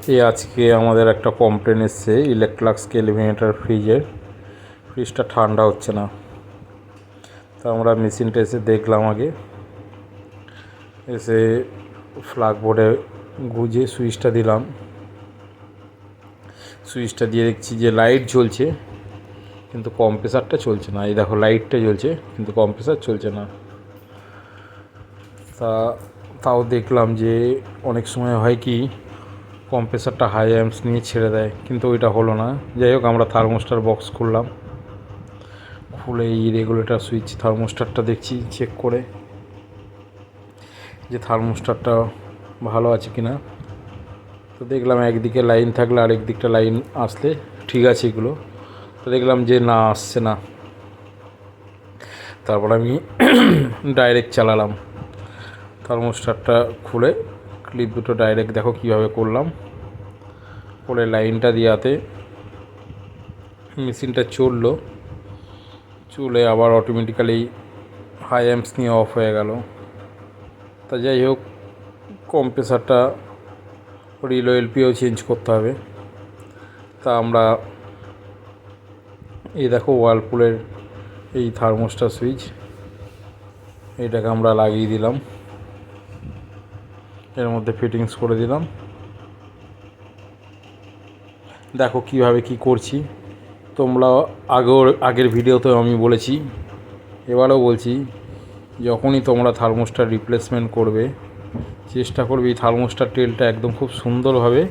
আজকে আমাদের একটা কমপ্লেন এসছে ইলেকট্রাক্স এলিমিনেটর ফ্রিজটা ঠান্ডা হচ্ছে না। তো আমরা মেশিনটা এসে দেখলাম, আগে এসে ফ্ল্যাগ বোর্ডে গুঁজে সুইচটা দিলাম। সুইচটা দিয়ে দেখছি যে লাইট জ্বলছে কিন্তু কম্প্রেসারটা চলছে না। এই দেখো, লাইটটা জ্বলছে কিন্তু কম্প্রেসার চলছে না। তাও দেখলাম যে অনেক সময় হয় কি, কম্প্রেসারটা হাই অ্যাম্পস নিয়ে ছেড়ে দেয়, কিন্তু ওইটা হলো না। যাই হোক, আমরা থার্মোস্টার বক্স খুললাম, খুলে এই রেগুলেটর সুইচ থার্মোস্টারটা দেখছি চেক করে যে থার্মোস্টারটা ভালো আছে কি না। তো দেখলাম একদিকে লাইন থাকলে আরেক দিকটা লাইন আসলে ঠিক আছে এগুলো। তো দেখলাম যে না, আসছে না। তারপর আমি ডাইরেক্ট চালালাম থার্মোস্টারটা খুলে, ক্লিপ দুটো ডাইরেক্ট দেখো কীভাবে করলাম। করে লাইনটা দিয়াতে মেশিনটা চলে আবার অটোমেটিক্যালি হাই অ্যাম্পস নিয়ে অফ হয়ে গেল। তা যাই হোক, কম্প্রেসারটা রিলো এলপিও চেঞ্জ করতে হবে। তা আমরা এই দেখো, ওয়ার্লপুলের এই থার্মোস্টার সুইচ, এটাকে আমরা লাগিয়ে দিলাম, এর মধ্যে ফিটিংস করে দিলাম। দেখো কিভাবে কি করছি। তোমরা আগের ভিডিওতে আমি বলেছি, এবারেও বলছি, যখনই তোমরা থার্মোস্টার রিপ্লেসমেন্ট করবে, চেষ্টা করবে এই থার্মোস্টার টেলটা একদম খুব সুন্দরভাবে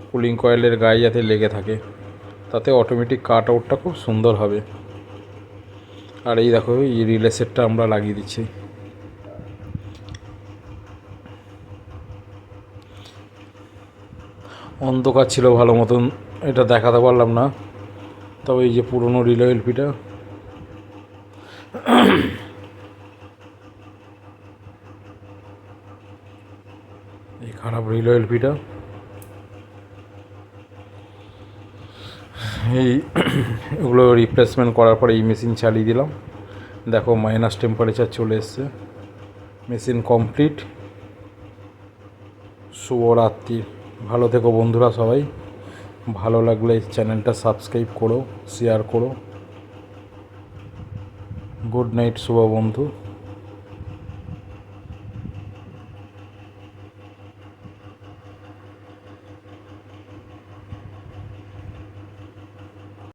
কুলিং কয়েলের গায়ে যাতে লেগে থাকে, তাতে অটোমেটিক কাট আউটটা খুব সুন্দর হবে। আর এই দেখো, এই রিলে সেটটা আমরা লাগিয়ে দিচ্ছি। অন্ধকার ছিল, ভালো মতন এটা দেখাতে পারলাম না, তবে এই যে পুরনো রিলে এলপিটা, এই খারাপ রিলে এলপিটা, এগুলো রিপ্লেসমেন্ট করার পরে এই মেশিন চালিয়ে দিলাম। দেখো মাইনাস টেম্পারেচার চলে এসছে, মেশিন কমপ্লিট। শুভরাত্রি, ভালো থেকো বন্ধুরা সবাই। ভালো লাগলে চ্যানেলটা সাবস্ক্রাইব করো, শেয়ার করো। গুড নাইট শুভ বন্ধু।